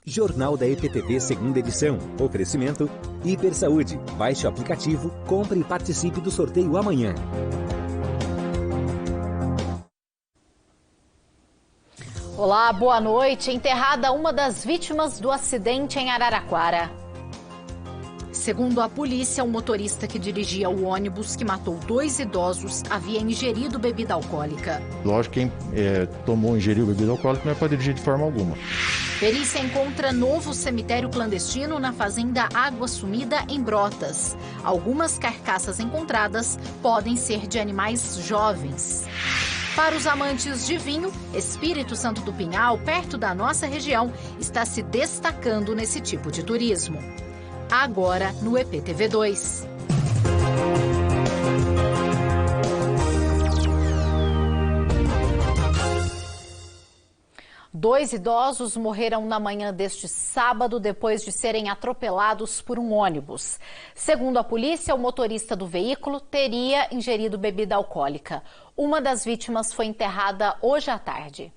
Jornal da EPTV, segunda edição. Oferecimento Hipersaúde. Baixe o aplicativo, compre e participe do sorteio amanhã. Olá, boa noite. Enterrada uma das vítimas do acidente em Araraquara. Segundo a polícia, o motorista que dirigia o ônibus que matou 2 idosos havia ingerido bebida alcoólica. Lógico que quem ingeriu bebida alcoólica não é para dirigir de forma alguma. Perícia encontra novo cemitério clandestino na fazenda Água Sumida, em Brotas. Algumas carcaças encontradas podem ser de animais jovens. Para os amantes de vinho, Espírito Santo do Pinhal, perto da nossa região, está se destacando nesse tipo de turismo. Agora no EPTV2. Dois idosos morreram na manhã deste sábado depois de serem atropelados por um ônibus. Segundo a polícia, o motorista do veículo teria ingerido bebida alcoólica. Uma das vítimas foi enterrada hoje à tarde.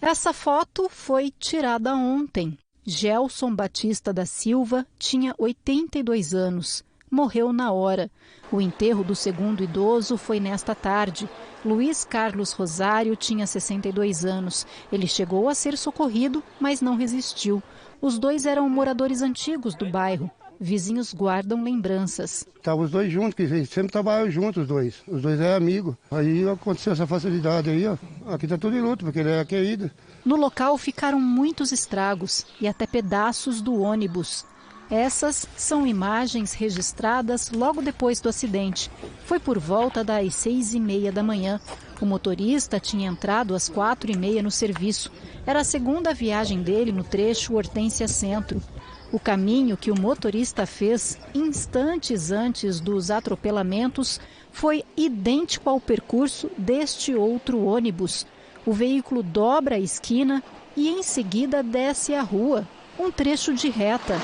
Essa foto foi tirada ontem. Gelson Batista da Silva tinha 82 anos. Morreu na hora. O enterro do segundo idoso foi nesta tarde. Luiz Carlos Rosário tinha 62 anos. Ele chegou a ser socorrido, mas não resistiu. Os dois eram moradores antigos do bairro. Vizinhos guardam lembranças. Estavam os dois juntos, que eles sempre trabalham juntos, os dois. Os dois eram amigos. Aí aconteceu essa facilidade aí, ó. Aqui tá tudo em luto, porque ele era querido. No local ficaram muitos estragos e até pedaços do ônibus. Essas são imagens registradas logo depois do acidente. Foi por volta das 6h30 da manhã. O motorista tinha entrado às 4h30 no serviço. Era a segunda viagem dele no trecho Hortência Centro. O caminho que o motorista fez instantes antes dos atropelamentos foi idêntico ao percurso deste outro ônibus. O veículo dobra a esquina e em seguida desce a rua, um trecho de reta.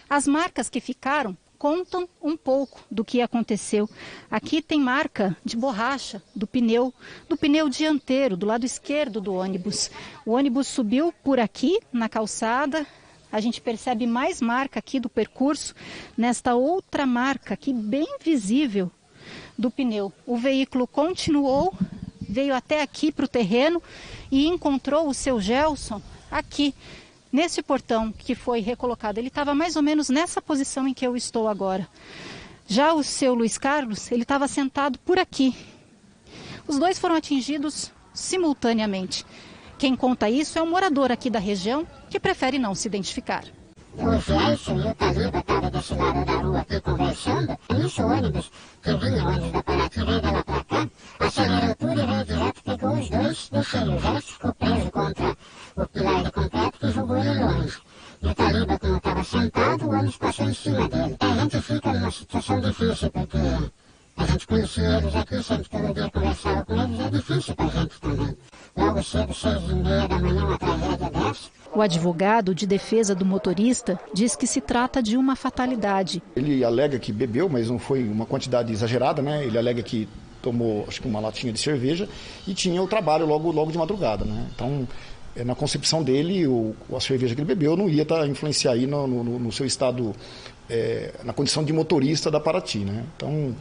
As marcas que ficaram contam um pouco do que aconteceu. Aqui tem marca de borracha do pneu dianteiro, do lado esquerdo do ônibus. O ônibus subiu por aqui, na calçada. A gente percebe mais marca aqui do percurso, nesta outra marca aqui, bem visível, do pneu. O veículo continuou, veio até aqui para o terreno e encontrou o seu Gelson aqui, nesse portão que foi recolocado. Ele estava mais ou menos nessa posição em que eu estou agora. Já o seu Luiz Carlos, ele estava sentado por aqui. Os dois foram atingidos simultaneamente. Quem conta isso é um morador aqui da região que prefere não se identificar. O Gelson e o Taliba estavam desse lado da rua aqui conversando. Nisso o ônibus que vinha, o ônibus da Paraty, veio de lá pra cá, acelerou tudo e veio direto, pegou os dois, deixou o Gelson, ficou preso contra o pilar de concreto que jogou ele longe. E o Taliba, como estava sentado, o ônibus passou em cima dele. A gente fica numa situação difícil, porque a gente conhecia eles aqui, sempre todo dia conversava com eles, é difícil pra gente também. Logo cedo, 6h30 da manhã, uma tragédia dessa. O advogado de defesa do motorista diz que se trata de uma fatalidade. Ele alega que bebeu, mas não foi uma quantidade exagerada, né? Ele alega que tomou, acho que uma latinha de cerveja e tinha o trabalho logo de madrugada, né? Então, na concepção dele, a cerveja que ele bebeu não ia influenciar aí no seu estado, na condição de motorista da Paraty, né? Então,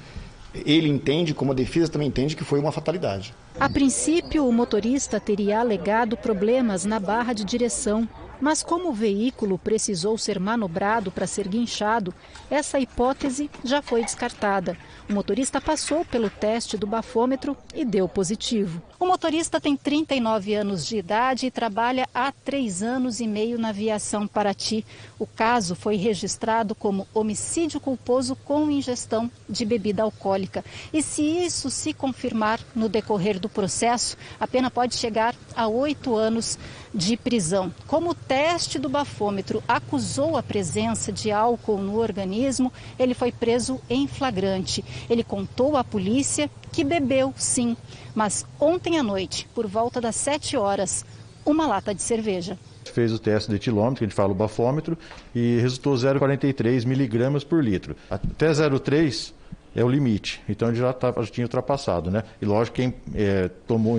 ele entende, como a defesa também entende, que foi uma fatalidade. A princípio, o motorista teria alegado problemas na barra de direção. Mas como o veículo precisou ser manobrado para ser guinchado, essa hipótese já foi descartada. O motorista passou pelo teste do bafômetro e deu positivo. O motorista tem 39 anos de idade e trabalha há 3 anos e meio na aviação Paraty. O caso foi registrado como homicídio culposo com ingestão de bebida alcoólica. E se isso se confirmar no decorrer do processo, a pena pode chegar a 8 anos de prisão. Como o teste do bafômetro acusou a presença de álcool no organismo, ele foi preso em flagrante. Ele contou à polícia que bebeu, sim, mas ontem à noite, por volta das 7 horas, uma lata de cerveja. Fez o teste de etilômetro, que a gente fala o bafômetro, e resultou 0,43 miligramas por litro. Até 0,3 é o limite. Então ele já tinha ultrapassado, né? E lógico, quem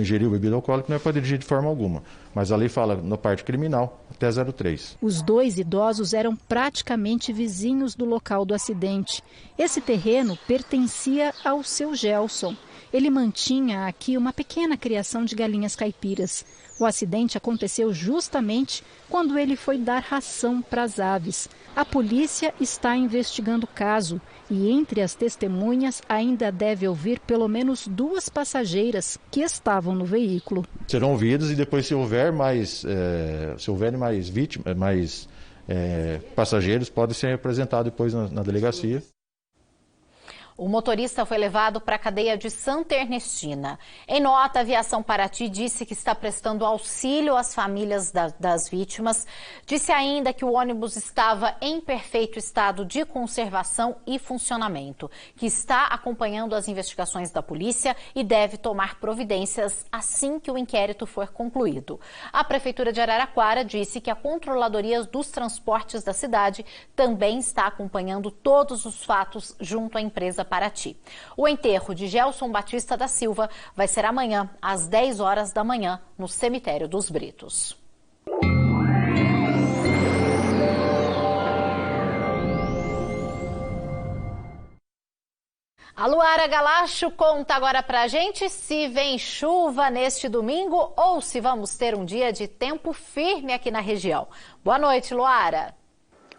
ingeriu bebida alcoólica não é para dirigir de forma alguma. Mas a lei fala na parte criminal até 0,3. Os 2 idosos eram praticamente vizinhos do local do acidente. Esse terreno pertencia ao seu Gelson. Ele mantinha aqui uma pequena criação de galinhas caipiras. O acidente aconteceu justamente quando ele foi dar ração para as aves. A polícia está investigando o caso e entre as testemunhas ainda deve ouvir pelo menos 2 passageiras que estavam no veículo. Serão ouvidos e depois, se houver mais vítimas, passageiros, podem ser apresentados depois na delegacia. O motorista foi levado para a cadeia de Santa Ernestina. Em nota, a Aviação Paraty disse que está prestando auxílio às famílias das vítimas. Disse ainda que o ônibus estava em perfeito estado de conservação e funcionamento, que está acompanhando as investigações da polícia e deve tomar providências assim que o inquérito for concluído. A Prefeitura de Araraquara disse que a Controladoria dos Transportes da cidade também está acompanhando todos os fatos junto à empresa Paraty. O enterro de Gelson Batista da Silva vai ser amanhã, às 10 horas da manhã, no cemitério dos Britos. A Luara Galacho conta agora pra gente se vem chuva neste domingo ou se vamos ter um dia de tempo firme aqui na região. Boa noite, Luara.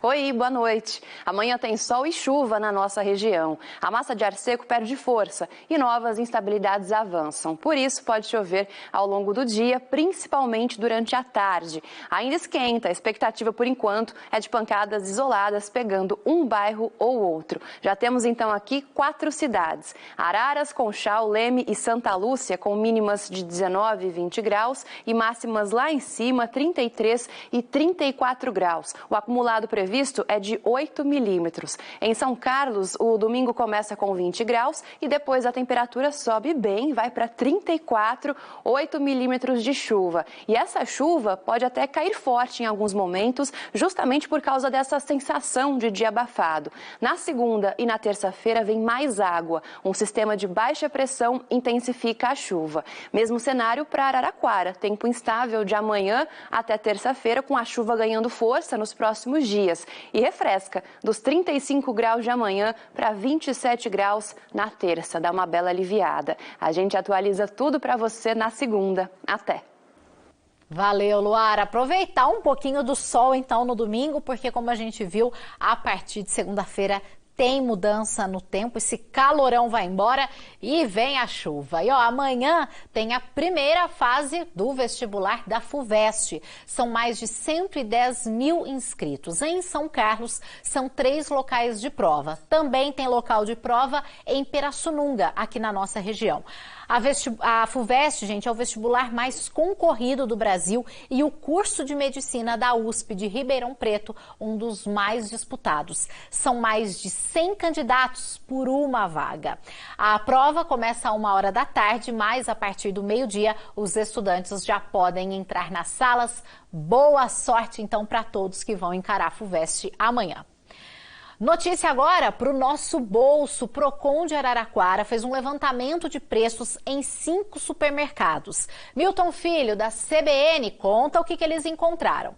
Oi, boa noite. Amanhã tem sol e chuva na nossa região. A massa de ar seco perde força e novas instabilidades avançam. Por isso, pode chover ao longo do dia, principalmente durante a tarde. Ainda esquenta, a expectativa por enquanto é de pancadas isoladas pegando um bairro ou outro. Já temos então aqui 4 cidades: Araras, Conchal, Leme e Santa Lúcia, com mínimas de 19 e 20 graus e máximas lá em cima, 33 e 34 graus. O acumulado previsto é de 8 milímetros. Em São Carlos, o domingo começa com 20 graus e depois a temperatura sobe bem, vai para 34, 8 milímetros de chuva. E essa chuva pode até cair forte em alguns momentos, justamente por causa dessa sensação de dia abafado. Na segunda e na terça-feira vem mais água. Um sistema de baixa pressão intensifica a chuva. Mesmo cenário para Araraquara. Tempo instável de amanhã até terça-feira, com a chuva ganhando força nos próximos dias. E refresca dos 35 graus de amanhã para 27 graus na terça. Dá uma bela aliviada. A gente atualiza tudo para você na segunda. Até! Valeu, Luara. Aproveitar um pouquinho do sol, então, no domingo, porque, como a gente viu, a partir de segunda-feira tem mudança no tempo, esse calorão vai embora e vem a chuva. E ó, amanhã tem a primeira fase do vestibular da FUVEST. São mais de 110 mil inscritos. Em São Carlos, são 3 locais de prova. Também tem local de prova em Pirassununga, aqui na nossa região. A FUVEST, gente, é o vestibular mais concorrido do Brasil e o curso de medicina da USP de Ribeirão Preto, um dos mais disputados. São mais de 100 candidatos por uma vaga. A prova começa às 1h da tarde, mas a partir do meio-dia os estudantes já podem entrar nas salas. Boa sorte, então, para todos que vão encarar a FUVEST amanhã. Notícia agora para o nosso bolso. O Procon de Araraquara fez um levantamento de preços em 5 supermercados. Milton Filho, da CBN, conta o que eles encontraram.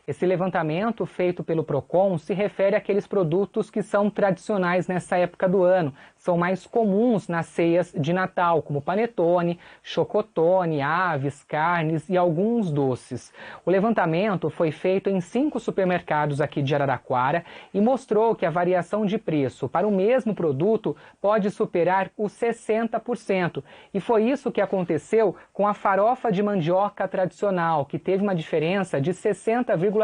Esse levantamento feito pelo Procon se refere àqueles produtos que são tradicionais nessa época do ano. São mais comuns nas ceias de Natal, como panetone, chocotone, aves, carnes e alguns doces. O levantamento foi feito em 5 supermercados aqui de Araraquara e mostrou que a variação de preço para o mesmo produto pode superar os 60%. E foi isso que aconteceu com a farofa de mandioca tradicional, que teve uma diferença de 60,13%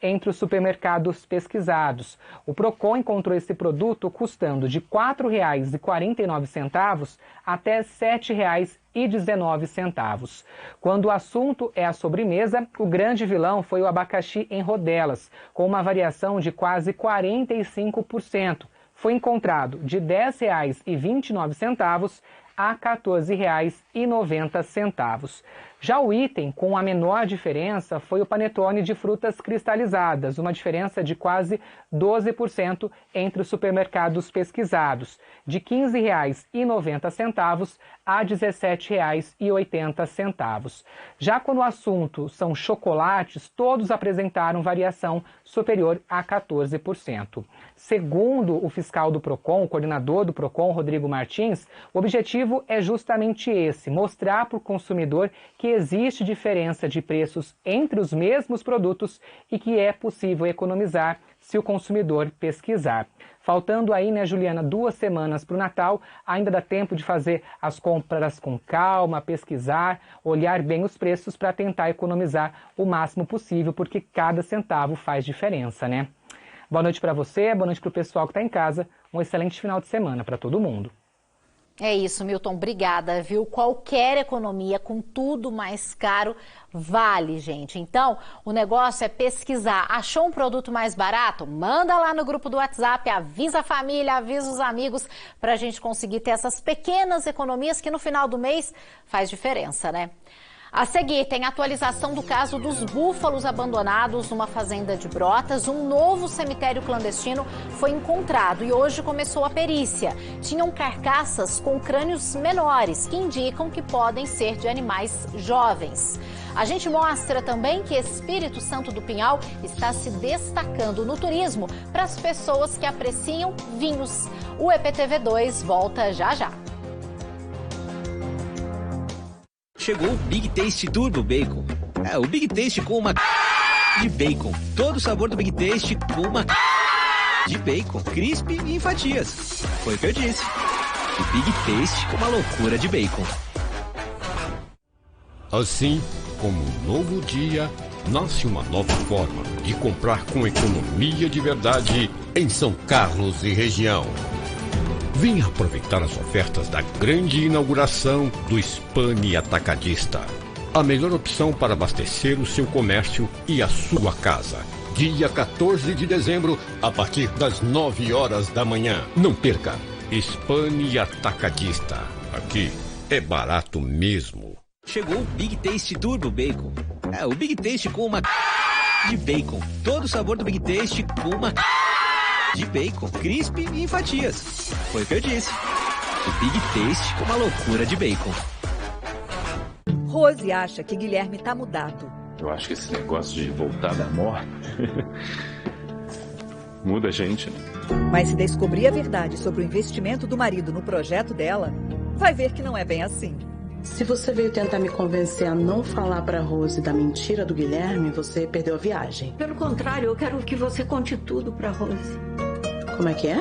entre os supermercados pesquisados. O Procon encontrou esse produto custando de R$ 4,49 até R$ 7,19. Quando o assunto é a sobremesa, o grande vilão foi o abacaxi em rodelas, com uma variação de quase 45%. Foi encontrado de R$ 10,29 a R$ 14,90. Já o item com a menor diferença foi o panetone de frutas cristalizadas, uma diferença de quase 12% entre os supermercados pesquisados, de R$ 15,90 a R$ 17,80. Já quando o assunto são chocolates, todos apresentaram variação superior a 14%. Segundo o fiscal do PROCON, o coordenador do PROCON, Rodrigo Martins, o objetivo é justamente esse, mostrar para o consumidor que existe diferença de preços entre os mesmos produtos e que é possível economizar se o consumidor pesquisar. Faltando aí, né, Juliana, 2 semanas para o Natal, ainda dá tempo de fazer as compras com calma, pesquisar, olhar bem os preços para tentar economizar o máximo possível, porque cada centavo faz diferença, né? Boa noite para você, boa noite para o pessoal que está em casa, um excelente final de semana para todo mundo. É isso, Milton, obrigada, viu? Qualquer economia com tudo mais caro vale, gente. Então, o negócio é pesquisar. Achou um produto mais barato? Manda lá no grupo do WhatsApp, avisa a família, avisa os amigos, pra gente conseguir ter essas pequenas economias que no final do mês faz diferença, né? A seguir, tem atualização do caso dos búfalos abandonados numa fazenda de Brotas. Um novo cemitério clandestino foi encontrado e hoje começou a perícia. Tinham carcaças com crânios menores, que indicam que podem ser de animais jovens. A gente mostra também que Espírito Santo do Pinhal está se destacando no turismo para as pessoas que apreciam vinhos. O EPTV2 volta já já. Chegou o Big Taste Turbo Bacon. É, o Big Taste com uma de bacon. Todo o sabor do Big Taste com uma de bacon. Crispy e em fatias. Foi o que eu disse. O Big Taste com uma loucura de bacon. Assim como um novo dia, nasce uma nova forma de comprar com economia de verdade em São Carlos e região. Venha aproveitar as ofertas da grande inauguração do Spani Atacadista. A melhor opção para abastecer o seu comércio e a sua casa. Dia 14 de dezembro, a partir das 9 horas da manhã. Não perca! Spani Atacadista. Aqui é barato mesmo. Chegou o Big Taste Turbo Bacon. É, o Big Taste com uma de bacon. Todo o sabor do Big Taste com uma de bacon, crispy e em fatias. Foi o que eu disse. O Big Taste com uma loucura de bacon. Rose acha que Guilherme tá mudado. Eu acho que esse negócio de voltar da morte muda a gente. Mas se descobrir a verdade sobre o investimento do marido no projeto dela, vai ver que não é bem assim. Se você veio tentar me convencer a não falar pra Rose da mentira do Guilherme, você perdeu a viagem. Pelo contrário, eu quero que você conte tudo pra Rose. Como é que é?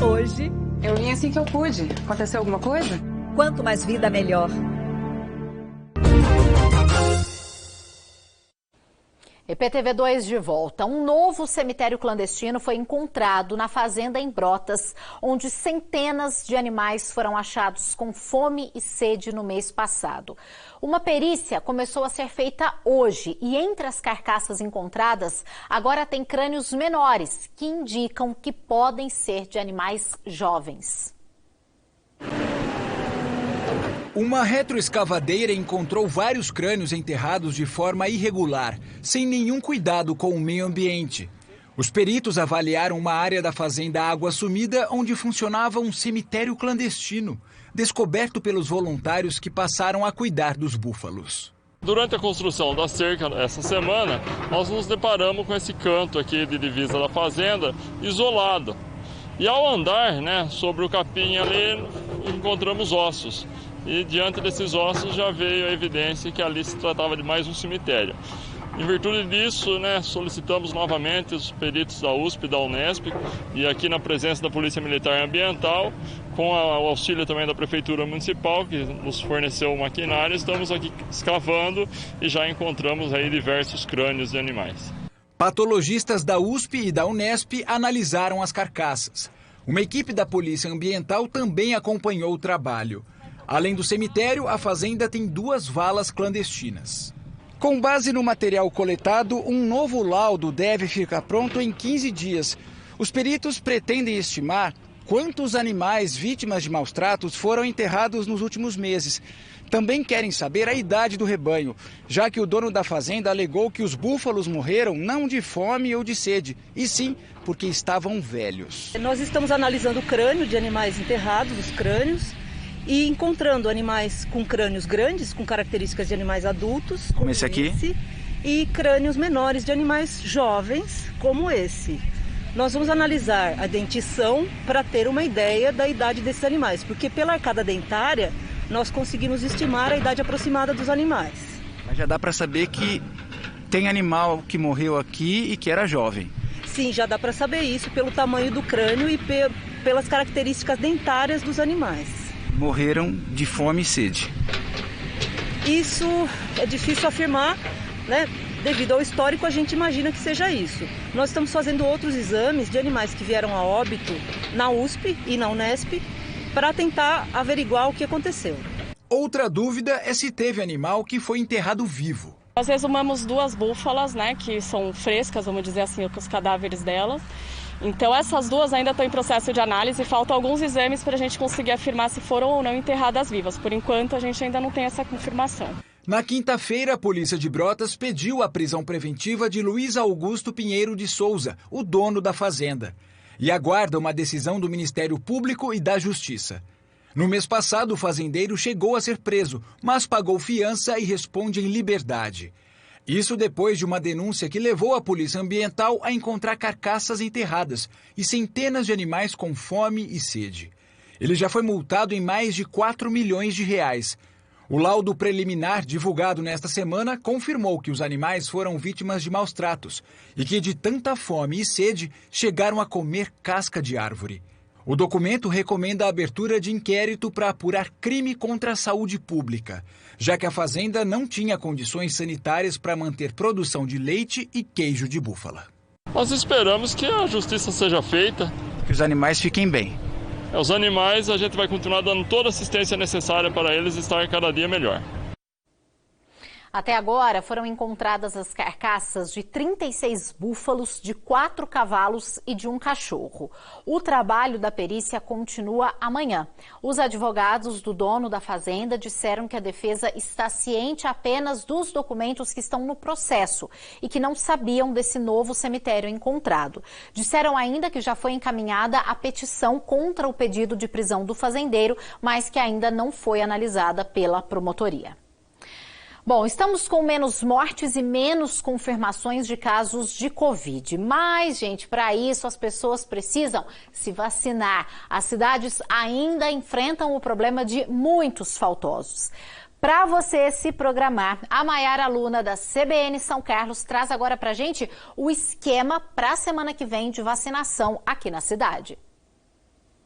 Hoje... Eu vim assim que eu pude. Aconteceu alguma coisa? Quanto mais vida, melhor. EPTV2 de volta. Um novo cemitério clandestino foi encontrado na fazenda em Brotas, onde centenas de animais foram achados com fome e sede no mês passado. Uma perícia começou a ser feita hoje e entre as carcaças encontradas, agora tem crânios menores, que indicam que podem ser de animais jovens. Uma retroescavadeira encontrou vários crânios enterrados de forma irregular, sem nenhum cuidado com o meio ambiente. Os peritos avaliaram uma área da fazenda Água Sumida onde funcionava um cemitério clandestino, descoberto pelos voluntários que passaram a cuidar dos búfalos. Durante a construção da cerca essa semana, nós nos deparamos com esse canto aqui de divisa da fazenda isolado. E ao andar, sobre o capim ali, encontramos ossos. E diante desses ossos já veio a evidência que ali se tratava de mais um cemitério. Em virtude disso, solicitamos novamente os peritos da USP e da Unesp, e aqui na presença da Polícia Militar Ambiental, com o auxílio também da Prefeitura Municipal, que nos forneceu o maquinário, estamos aqui escavando e já encontramos aí diversos crânios de animais. Patologistas da USP e da Unesp analisaram as carcaças. Uma equipe da Polícia Ambiental também acompanhou o trabalho. Além do cemitério, a fazenda tem 2 valas clandestinas. Com base no material coletado, um novo laudo deve ficar pronto em 15 dias. Os peritos pretendem estimar quantos animais vítimas de maus tratos foram enterrados nos últimos meses. Também querem saber a idade do rebanho, já que o dono da fazenda alegou que os búfalos morreram não de fome ou de sede, e sim porque estavam velhos. Nós estamos analisando o crânio de animais enterrados, os crânios, e encontrando animais com crânios grandes, com características de animais adultos, como esse aqui, e crânios menores de animais jovens, como esse. Nós vamos analisar a dentição para ter uma ideia da idade desses animais, porque pela arcada dentária nós conseguimos estimar a idade aproximada dos animais. Mas já dá para saber que tem animal que morreu aqui e que era jovem. Sim, já dá para saber isso pelo tamanho do crânio e pelas características dentárias dos animais. Morreram de fome e sede. Isso é difícil afirmar, né? Devido ao histórico, a gente imagina que seja isso. Nós estamos fazendo outros exames de animais que vieram a óbito na USP e na Unesp para tentar averiguar o que aconteceu. Outra dúvida é se teve animal que foi enterrado vivo. Nós exumamos 2 búfalas, né, que são frescas, vamos dizer assim, com os cadáveres delas. Então essas 2 ainda estão em processo de análise e faltam alguns exames para a gente conseguir afirmar se foram ou não enterradas vivas. Por enquanto, a gente ainda não tem essa confirmação. Na quinta-feira, a polícia de Brotas pediu a prisão preventiva de Luiz Augusto Pinheiro de Souza, o dono da fazenda, e aguarda uma decisão do Ministério Público e da Justiça. No mês passado, o fazendeiro chegou a ser preso, mas pagou fiança e responde em liberdade. Isso depois de uma denúncia que levou a Polícia Ambiental a encontrar carcaças enterradas e centenas de animais com fome e sede. Ele já foi multado em mais de 4 milhões de reais. O laudo preliminar divulgado nesta semana confirmou que os animais foram vítimas de maus tratos e que de tanta fome e sede chegaram a comer casca de árvore. O documento recomenda a abertura de inquérito para apurar crime contra a saúde pública, já que a fazenda não tinha condições sanitárias para manter produção de leite e queijo de búfala. Nós esperamos que a justiça seja feita. Que os animais fiquem bem. Os animais, a gente vai continuar dando toda a assistência necessária para eles estar cada dia melhor. Até agora, foram encontradas as carcaças de 36 búfalos, de 4 cavalos e de um cachorro. O trabalho da perícia continua amanhã. Os advogados do dono da fazenda disseram que a defesa está ciente apenas dos documentos que estão no processo e que não sabiam desse novo cemitério encontrado. Disseram ainda que já foi encaminhada a petição contra o pedido de prisão do fazendeiro, mas que ainda não foi analisada pela promotoria. Bom, estamos com menos mortes e menos confirmações de casos de Covid. Mas, gente, para isso as pessoas precisam se vacinar. As cidades ainda enfrentam o problema de muitos faltosos. Para você se programar, a Maiara Luna da CBN São Carlos traz agora para a gente o esquema para a semana que vem de vacinação aqui na cidade.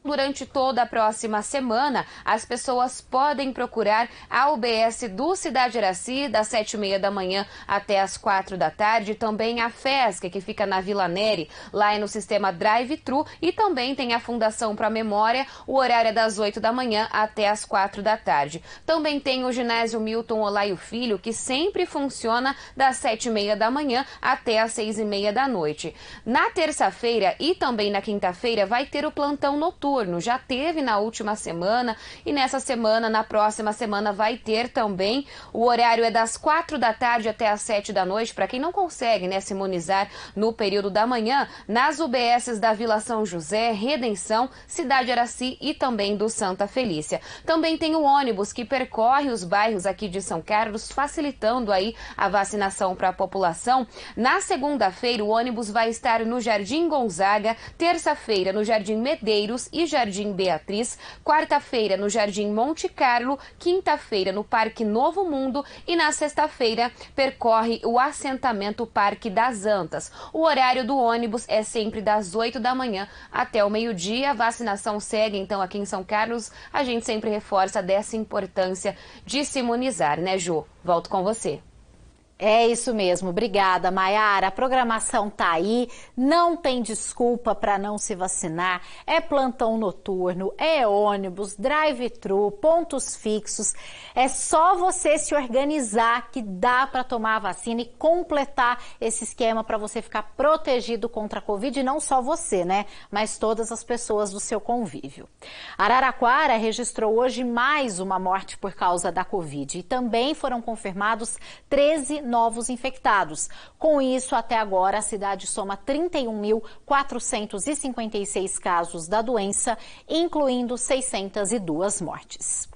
Durante toda a próxima semana, as pessoas podem procurar a UBS do Cidade Iraci, das 7h30 da manhã até as 4 da tarde. Também a FESC, que fica na Vila Neri, lá no sistema Drive-Thru. E também tem a Fundação Pro Memória, o horário é das 8 da manhã até as 4 da tarde. Também tem o ginásio Milton Olaio Filho, que sempre funciona das 7h30 da manhã até as 6h30 da noite. Na terça-feira e também na quinta-feira vai ter o plantão noturno. Já teve na última semana e nessa semana, na próxima semana, vai ter também. O horário é das 4 da tarde até as 7 da noite, para quem não consegue, né, se imunizar no período da manhã, nas UBSs da Vila São José, Redenção, Cidade Iraci e também do Santa Felícia. Também tem o ônibus que percorre os bairros aqui de São Carlos, facilitando aí a vacinação para a população. Na segunda-feira, o ônibus vai estar no Jardim Gonzaga, terça-feira no Jardim Medeiros e Jardim Beatriz, quarta-feira no Jardim Monte Carlo, quinta-feira no Parque Novo Mundo e na sexta-feira percorre o assentamento Parque das Antas. O horário do ônibus é sempre das 8 da manhã até o meio-dia. A vacinação segue então aqui em São Carlos. A gente sempre reforça dessa importância de se imunizar, né, Ju? Volto com você. É isso mesmo, obrigada, Maiara. A programação tá aí, não tem desculpa para não se vacinar. É plantão noturno, é ônibus, drive-thru, pontos fixos. É só você se organizar que dá para tomar a vacina e completar esse esquema para você ficar protegido contra a Covid, e não só você, né? Mas todas as pessoas do seu convívio. Araraquara registrou hoje mais uma morte por causa da Covid e também foram confirmados 13 novos infectados. Com isso, até agora, a cidade soma 31.456 casos da doença, incluindo 602 mortes.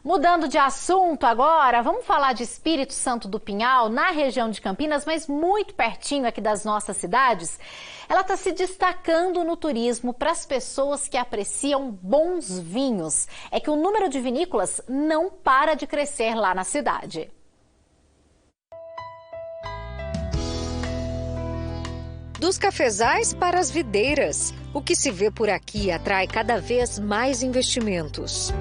Mudando de assunto agora, vamos falar de Espírito Santo do Pinhal, na região de Campinas, mas muito pertinho aqui das nossas cidades. Ela está se destacando no turismo para as pessoas que apreciam bons vinhos. É que o número de vinícolas não para de crescer lá na cidade. Dos cafezais para as videiras, o que se vê por aqui atrai cada vez mais investimentos.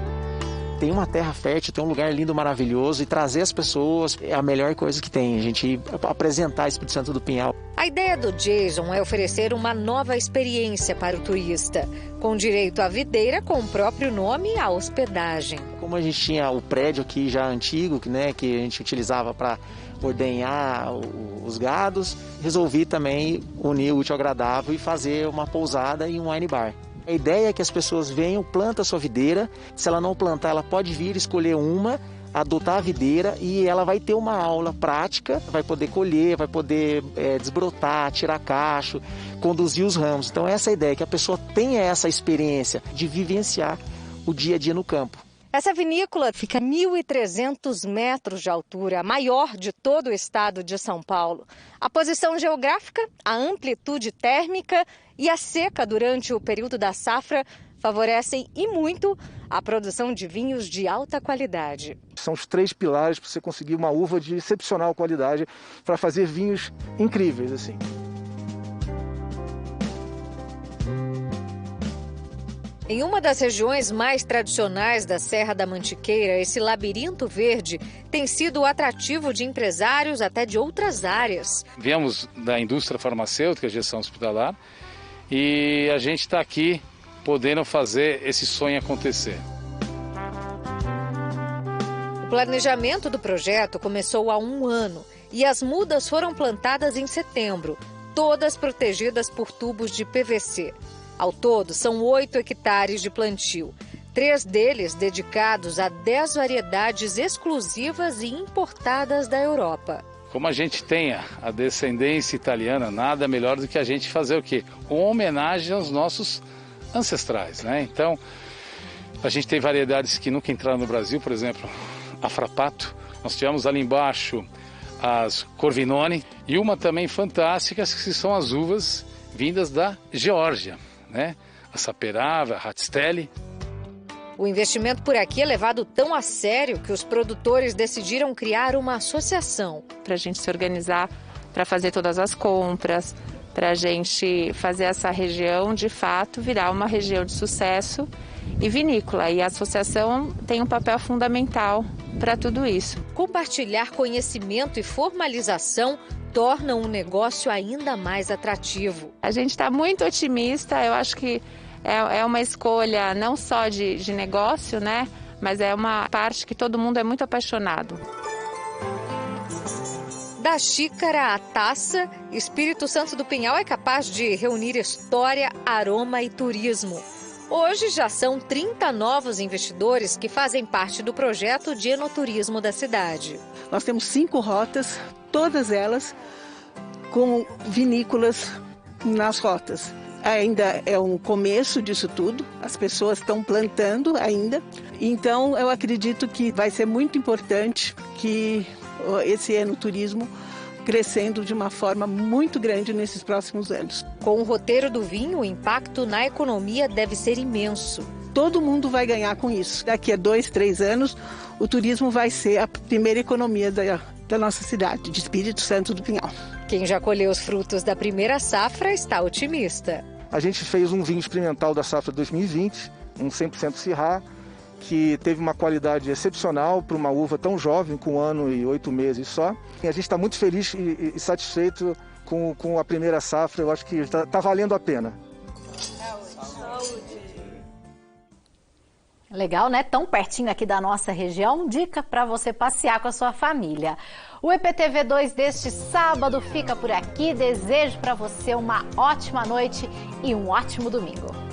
Tem uma terra fértil, tem um lugar lindo, maravilhoso, e trazer as pessoas é a melhor coisa que tem, a gente apresentar Espírito Santo do Pinhal. A ideia do Jason é oferecer uma nova experiência para o turista, com direito à videira com o próprio nome e à hospedagem. Como a gente tinha o prédio aqui já antigo, né, que a gente utilizava para ordenhar os gados, resolvi também unir o útil ao agradável e fazer uma pousada e um wine bar. A ideia é que as pessoas venham, plantam a sua videira, se ela não plantar, ela pode vir escolher uma, adotar a videira e ela vai ter uma aula prática, vai poder colher, vai poder desbrotar, tirar cacho, conduzir os ramos. Então essa é a ideia, que a pessoa tenha essa experiência de vivenciar o dia a dia no campo. Essa vinícola fica a 1.300 metros de altura, a maior de todo o estado de São Paulo. A posição geográfica, a amplitude térmica e a seca durante o período da safra favorecem e muito a produção de vinhos de alta qualidade. São os 3 pilares para você conseguir uma uva de excepcional qualidade para fazer vinhos incríveis assim. Em uma das regiões mais tradicionais da Serra da Mantiqueira, esse labirinto verde tem sido atrativo de empresários até de outras áreas. Viemos da indústria farmacêutica, gestão hospitalar, e a gente está aqui podendo fazer esse sonho acontecer. O planejamento do projeto começou há 1 ano e as mudas foram plantadas em setembro, todas protegidas por tubos de PVC. Ao todo, são 8 hectares de plantio, 3 deles dedicados a 10 variedades exclusivas e importadas da Europa. Como a gente tem a descendência italiana, nada melhor do que a gente fazer o quê? Uma homenagem aos nossos ancestrais, né? Então, a gente tem variedades que nunca entraram no Brasil, por exemplo, a Frappato. Nós tivemos ali embaixo as Corvinone e uma também fantástica, que são as uvas vindas da Geórgia, né? A Saperava, a Ratstelli. O investimento por aqui é levado tão a sério que os produtores decidiram criar uma associação. Para a gente se organizar, para fazer todas as compras, para a gente fazer essa região, de fato, virar uma região de sucesso e vinícola. E a associação tem um papel fundamental para tudo isso. Compartilhar conhecimento e formalização tornam um negócio ainda mais atrativo. A gente está muito otimista, eu acho que é uma escolha não só de negócio, né? Mas é uma parte que todo mundo é muito apaixonado. Da xícara à taça, Espírito Santo do Pinhal é capaz de reunir história, aroma e turismo. Hoje já são 30 novos investidores que fazem parte do projeto de enoturismo da cidade. Nós temos 5 rotas, todas elas com vinícolas nas rotas. Ainda é um começo disso tudo, as pessoas estão plantando ainda. Então eu acredito que vai ser muito importante que esse enoturismo crescendo de uma forma muito grande nesses próximos anos. Com o roteiro do vinho, o impacto na economia deve ser imenso. Todo mundo vai ganhar com isso. Daqui a 2, 3 anos, o turismo vai ser a primeira economia da nossa cidade, de Espírito Santo do Pinhal. Quem já colheu os frutos da primeira safra está otimista. A gente fez um vinho experimental da safra 2020, um 100% Syrah, que teve uma qualidade excepcional para uma uva tão jovem, com 1 ano e 8 meses só. E a gente está muito feliz e satisfeito com a primeira safra. Eu acho que está valendo a pena. Legal, né? Tão pertinho aqui da nossa região. Dica para você passear com a sua família. O EPTV2 deste sábado fica por aqui. Desejo para você uma ótima noite e um ótimo domingo.